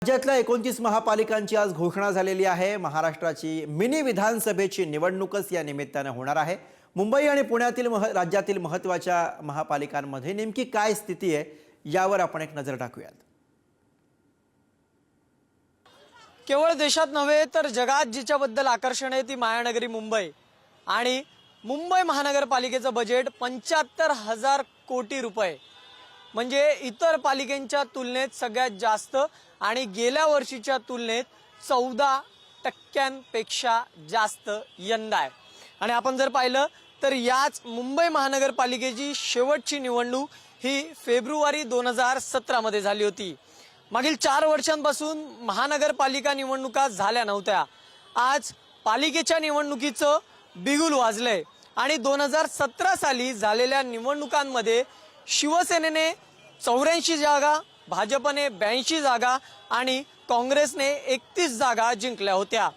राज्यातल्या 29 महापालिकांची आज घोषणा झालेली आहे। महाराष्ट्राची मिनी विधानसभेची निवडणूकच या निमित्ताने होणार आहे। मुंबई आणि पुण्यातील राज्यातील महत्त्वाच्या महापालिकांमध्ये नेमकी काय स्थिती आहे यावर आपण एक नजर टाकूयात। केवळ देशात नव्हे तर जगात जिच्याबद्दल आकर्षण आहे ती मायानगरी मुंबई आणि मुंबई महानगरपालिकेचं बजेट 75,000 कोटी रुपये म्हणजे इतर पालिकांच्या तुलनेत सगळ्यात जास्त आणि गेल्या वर्षीच्या तुलनेत 14% जास्त यंदा आहे। आणि आपण जर पाहिलं तर याच मुंबई महानगरपालिकेची शेवटची निवडणूक ही फेब्रुवारी 2017 मध्ये झाली होती। मागील 4 वर्षांपासून महानगरपालिका निवडणुका झाल्या नव्हत्या। आज पालिकेच्या निवडणुकीचं बिगुल वाजलंय आणि 2017 साली झालेल्या निवडणुकांमध्ये शिवसेनेने 84 जागा, भाजपने 82 जागा आणि काँग्रेसने 31 जागा जिंकल्या होत्या।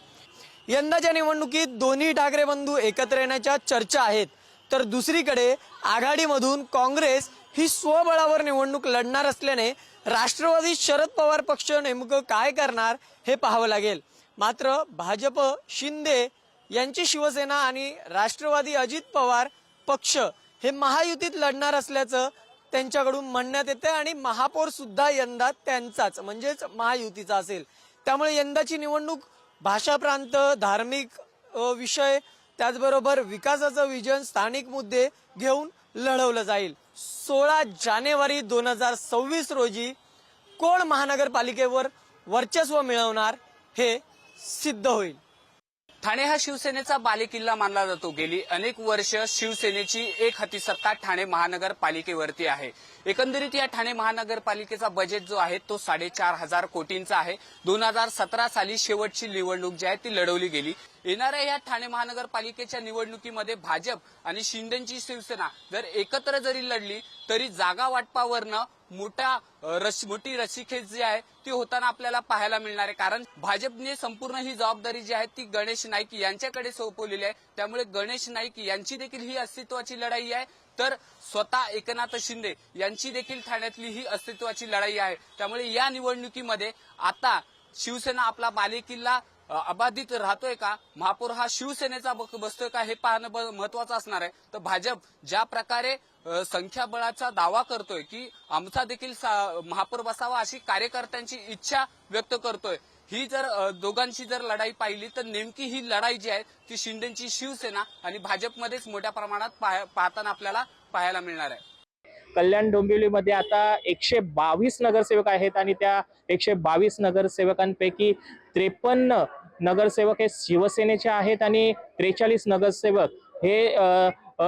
यंदाच्या निवडणुकीत दोन्ही ठाकरे बंधू एकत्र येण्याच्या चर्चा आहेत, तर दुसरीकडे आघाडीमधून काँग्रेस ही स्वबळावर निवडणूक लढणार असल्याने राष्ट्रवादी शरद पवार पक्ष नेमकं काय करणार हे पाहावं लागेल। मात्र भाजप शिंदे यांची शिवसेना आणि राष्ट्रवादी अजित पवार पक्ष हे महायुतीत लढणार असल्याचं त्यांच्याकडून म्हणण्यात येते आणि महापौर सुद्धा यंदा त्यांचाच म्हणजेच महायुतीचा असेल। त्यामुळे यंदाची निवडणूक भाषा प्रांत, धार्मिक विषय, त्याचबरोबर विकासाचं विजन, स्थानिक मुद्दे घेऊन लढवलं जाईल। 16 जानेवारी 2026 रोजी कोण महानगरपालिकेवर वर्चस्व मिळवणार हे सिद्ध होईल। ठाणे हा शिवसेनेचा बालेकिल्ला मानला जातो। गेली अनेक वर्ष शिवसेनेची एक हाती सत्ता ठाणे महानगरपालिकेवरती आहे। एकंदरीत या ठाणे महानगरपालिकेचा बजेट जो आहे तो 4,500 कोटींचा आहे। 2017 साली शेवटची निवडणूक जी आहे ती लढवली गेली। येणाऱ्या या ठाणे महानगरपालिकेच्या निवडणुकीमध्ये भाजप आणि शिंदेची शिवसेना जर एकत्र जरी लढली तरी जागा वाटपावरनं मोठी रस्सीखेच जी आहे ती होताना आपल्याला पाहायला मिळणार आहे। कारण भाजपने संपूर्ण ही जबाबदारी जी आहे ती गणेश नाईक यांच्याकडे सोपवलेली आहे। त्यामुळे गणेश नाईक यांची देखील ही अस्तित्वाची लढाई आहे, तर स्वतः एकनाथ शिंदे यांची देखील ठाण्यातली ही अस्तित्वाची लढाई आहे। त्यामुळे या निवडणुकीमध्ये आता शिवसेना आपला बालेकिल्ला अबाधित राहतोय का, महापौर हा शिवसेनेचा बसतोय का हे पाहणं महत्वाचं असणार आहे। तर भाजप ज्या प्रकारे संख्याबळाचा दावा करतोय की आमचा देखील महापौर बसावा अशी कार्यकर्त्यांची इच्छा व्यक्त करतोय, ही जर दोघांची जर लढाई पाहिली तर नेमकी ही लढाई जी आहे ती शिंदेची शिवसेना आणि भाजपमध्येच मोठ्या प्रमाणात पाहताना आपल्याला पाहायला मिळणार आहे। कल्याण डोंबिवलीमध्ये आता 122 नगरसेवक आहेत आणि त्या 122 नगरसेवकांपैकी 53 नगरसेवक हे शिवसेनेचे आहेत आणि 43 नगरसेवक हे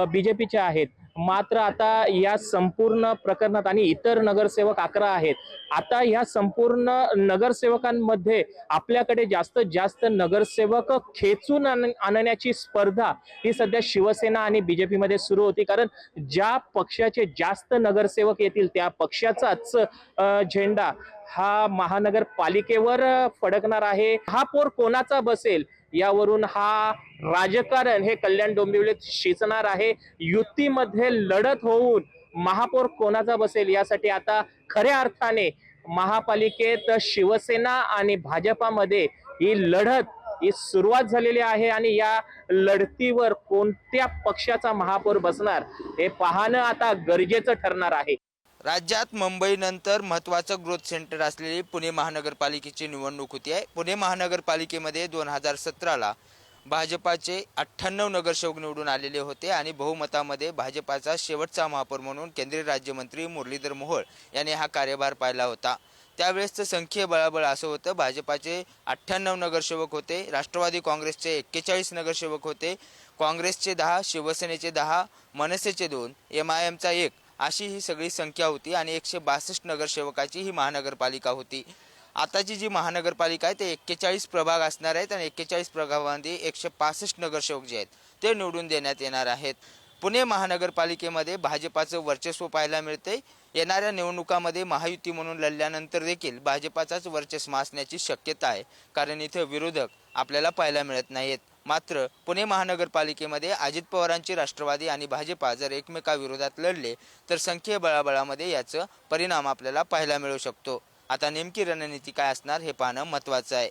बीजेपीचे आहेत। मात्र आता या संपूर्ण प्रकरणात आणि इतर नगरसेवक 11 आहेत। आता या संपूर्ण नगरसेवकांमध्ये आपल्याकडे जास्तीत जास्त नगरसेवक खेचून आणण्याची स्पर्धा ही सध्या शिवसेना आणि बीजेपीमध्ये सुरू होती। कारण ज्या पक्षाचे जास्त नगरसेवक येतील त्या पक्षाचाच झेंडा हा महानगरपालिकेवर फडकणार आहे। महापौर कोणाचा बसेल यावरून हा राजकारण हे कल्याण डोंबिवलीत शिजणार आहे। युतीमध्ये लढत होऊन महापौर कोणाचा बसेल यासाठी आता खऱ्या अर्थाने महापालिकेत शिवसेना आणि भाजपामध्ये ही लढत ही सुरुवात झालेली आहे आणि या लढतीवर कोणत्या पक्षाचा महापौर बसणार हे पाहणं आता गरजेचं ठरणार आहे। राज्यात मुंबईनंतर महत्त्वाचं ग्रोथ सेंटर असलेली पुणे महानगरपालिकेची निवडणूक होती आहे। पुणे महानगरपालिकेमध्ये 2017ला भाजपाचे 98 नगरसेवक निवडून आलेले होते आणि बहुमतामध्ये भाजपाचा शेवटचा महापौर म्हणून केंद्रीय राज्यमंत्री मुरलीधर मोहोळ यांनी हा कार्यभार पाहिला होता। त्यावेळेसचं संख्येय बळाबळ असं होतं, भाजपाचे 98 नगरसेवक होते, राष्ट्रवादी काँग्रेसचे 41 नगरसेवक होते, काँग्रेसचे 10, शिवसेनेचे 10, मनसेचे 2, MIMचा 1 अशी ही सगळी संख्या होती आणि 162 नगरसेवकाची ही महानगरपालिका होती। आताची जी महानगरपालिका आहे ते 41 प्रभाग असणार आहेत आणि 41 प्रभागांमध्ये 165 नगरसेवक जे आहेत ते निवडून देण्यात येणार आहेत। पुणे महानगरपालिकेमध्ये भाजपाचं वर्चस्व पाहायला मिळते। येणाऱ्या निवडणुकामध्ये महायुती म्हणून लढल्यानंतर देखील भाजपाचाच वर्चस्व असण्याची शक्यता आहे, कारण इथे विरोधक आपल्याला पाहायला मिळत नाहीत। मात्र पुणे महानगरपालिकेमध्ये अजित पवारांची राष्ट्रवादी आणि भाजपा जर एकमेकाविरोधात लढले तर संख्येय बळाबळामध्ये याचा परिणाम आपल्याला पाहायला मिळू शकतो। आता नेमकी रणनीती काय असणार हे पाहणं महत्त्वाचं आहे.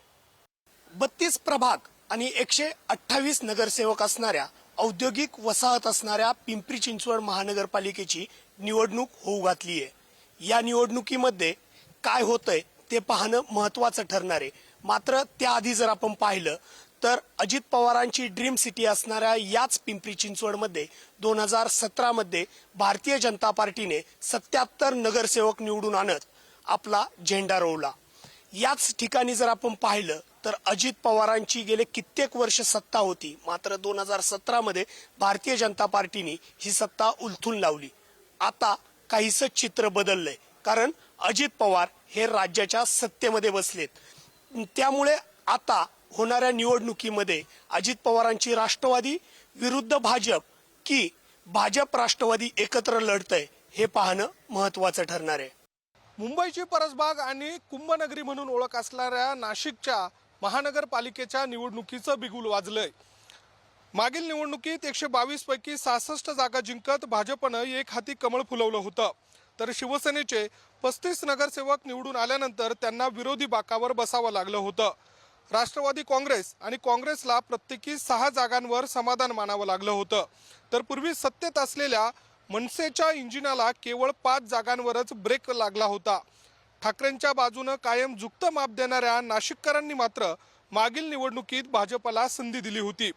32 प्रभाग आणि 128 नगरसेवक असणाऱ्या औद्योगिक वसाहत असणाऱ्या पिंपरी चिंचवड महानगरपालिकेची निवडणूक होऊ घातली आहे. या निवडणुकीमध्ये काय होतंय ते पाहणं महत्त्वाचं ठरणार आहे. मात्र त्याआधी जर आपण पाहिलं तर अजित पवारांची ड्रीम सिटी असणाऱ्या याच पिंपरी चिंचवडमध्ये 2017 मध्ये भारतीय जनता पार्टीने 77 नगरसेवक निवडून आणत आपला झेंडा रोवला. याच ठिकाणी जर आपण पाहिलं तर अजित पवारांची गेले कित्येक वर्ष सत्ता होती. मात्र 2017 मध्ये भारतीय जनता पार्टीने ही सत्ता उलथून लावली. आता काहीसं चित्र बदललंय, कारण अजित पवार हे राज्याच्या सत्तेमध्ये बसलेत. त्यामुळे आता होणाऱ्या निवडणुकीमध्ये अजित पवारांची राष्ट्रवादी विरुद्ध भाजप की भाजप राष्ट्रवादी एकत्र लढतंय हे पाहणं महत्त्वाचं ठरणार आहे. मुंबईची परसबाग आणि कुंभनगरी म्हणून ओळख असणाऱ्या नाशिकच्या महानगरपालिकेच्या निवडणुकीचं बिगुल वाजलंय. मागील निवडणुकीत 122 पैकी 66 जागा जिंकत भाजपनं एक हाती कमळ फुलवलं होतं, तर शिवसेनेचे 35 नगरसेवक निवडून आल्यानंतर त्यांना विरोधी बाकावर बसावं लागलं होतं. राष्ट्रवादी काँग्रेस आणि काँग्रेसला प्रत्येकी 6 जागांवर समाधान मानावं लागलं होतं, तर पूर्वी सत्तेत असलेल्या मनसेच्या इंजिनाला केवळ 5 जागांवरच ब्रेक लागला होता. ठाकरेंच्या बाजूनं कायम झुकतं माप देणाऱ्या नाशिककरांनी मात्र मागील निवडणुकीत भाजपला संधी दिली होती.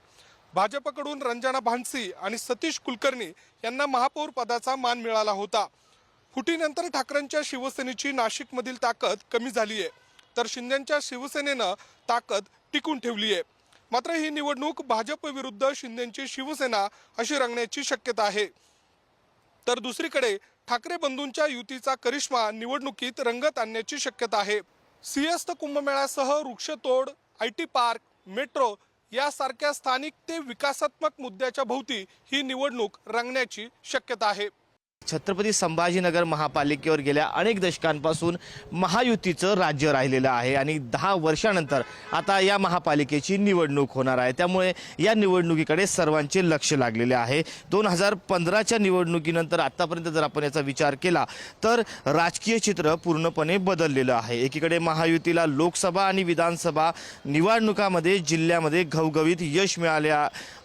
भाजपकडून रंजना भानसी आणि सतीश कुलकर्णी यांना महापौर पदाचा मान मिळाला होता. फुटीनंतर ठाकरेंच्या शिवसेनेची नाशिकमधील ताकद कमी झाली आहे, तर शिंदेच्या शिवसेनेनं ताकद टिकून ठेवली आहे. मात्र ही निवडणूक भाजप विरुद्ध शिंदेची शिवसेना अशी रंगण्याची शक्यता आहे. तर दुसरीकडे ठाकरे बंधूंच्या युतीचा करिश्मा निवडणुकीत रंगत आणण्याची शक्यता आहे. सिंहस्थ कुंभमेळ्यासह वृक्षतोड, IT पार्क, मेट्रो यासारख्या स्थानिक ते विकासात्मक मुद्द्याच्या भोवती ही निवडणूक रंगण्याची शक्यता आहे. छत्रपती संभाजीनगर महापालिकेवर गेल्या अनेक दशकांपासून महायुतीचं राज्य राहिलेलं आहे आणि 10 वर्षानंतर आता या महापालिकेची निवडणूक होणार आहे. त्यामुळे या निवडणुकीकडे सर्वांचे लक्ष लागलेले आहे. 2015च्या निवडणुकीनंतर आतापर्यंत जर आपण याचा विचार केला तर राजकीय चित्र पूर्णपणे बदललेलं आहे. एकीकडे महायुतीला लोकसभा आणि विधानसभा निवडणुकामध्ये जिल्ह्यामध्ये घवघवीत यश मिळाले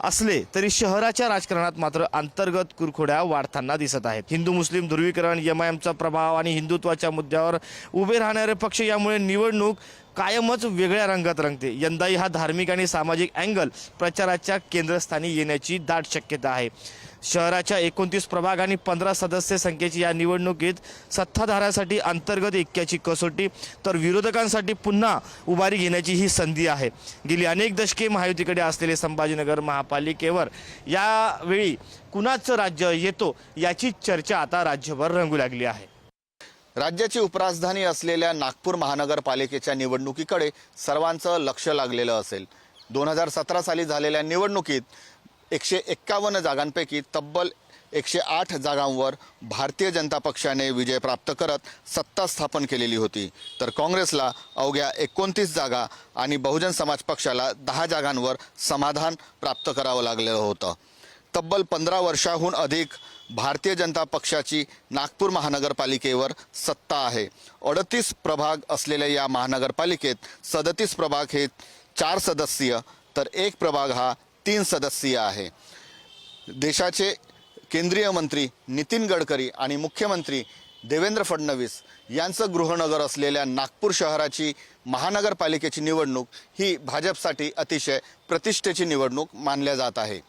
असले तरी शहराच्या राजकारणात मात्र अंतर्गत कुरखोड्या वाढताना दिसत आहेत. हिंदू मुस्लिम ध्रुवीकरण, MIMचा प्रभाव आणि हिंदुत्वाच्या मुद्द्यावर उभे राहणारे पक्ष यामुळे निवडणूक कायमच वेगळ्या रंगात रंगते. यंदाही हा धार्मिक आणि सामाजिक अँगल प्रचाराच्या केंद्रस्थानी येण्याची दाट शक्यता आहे. शहराच्या 29 प्रभाग आणि 15 सदस्य संख्येची या निवडणुकीत सत्ताधाऱ्यासाठी अंतर्गत ऐक्याची कसोटी तर विरोधकांसाठी पुन्हा उभारी घेण्याची ही संधी आहे. गेली अनेक दशके महायुतीकडे असलेले संभाजीनगर महापालिकेवर यावेळी कुणाचं राज्य येतो याची चर्चा आता राज्यभर रंगू लागली आहे. राज्याची उपराजधानी असलेल्या नागपूर महानगरपालिकेच्या निवडणुकीकडे सर्वांचं लक्ष लागलेलं असेल. 2017 साली झालेल्या निवडणुकीत 151 जागांपैकी तब्बल 108 जागांवर भारतीय जनता पक्षाने विजय प्राप्त करत सत्ता स्थापन केलेली होती, तर काँग्रेसला अवघ्या 29 जागा आणि बहुजन समाज पक्षाला 10 जागांवर समाधान प्राप्त करावं लागलेलं होतं. तब्बल 15 वर्षाहून अधिक भारतीय जनता पक्षाची नागपूर महानगरपालिकेवर सत्ता आहे. 38 प्रभाग असलेल्या या महानगरपालिकेत 37 प्रभाग हे 4 सदस्यीय तर 1 प्रभाग हा 3 सदस्यीय आहे. देशाचे केंद्रीय मंत्री नितीन गडकरी आणि मुख्यमंत्री देवेंद्र फडणवीस यांचं गृहनगर असलेल्या नागपूर शहराची महानगरपालिकेची निवडणूक ही भाजपसाठी अतिशय प्रतिष्ठेची निवडणूक मानल्या जात आहे.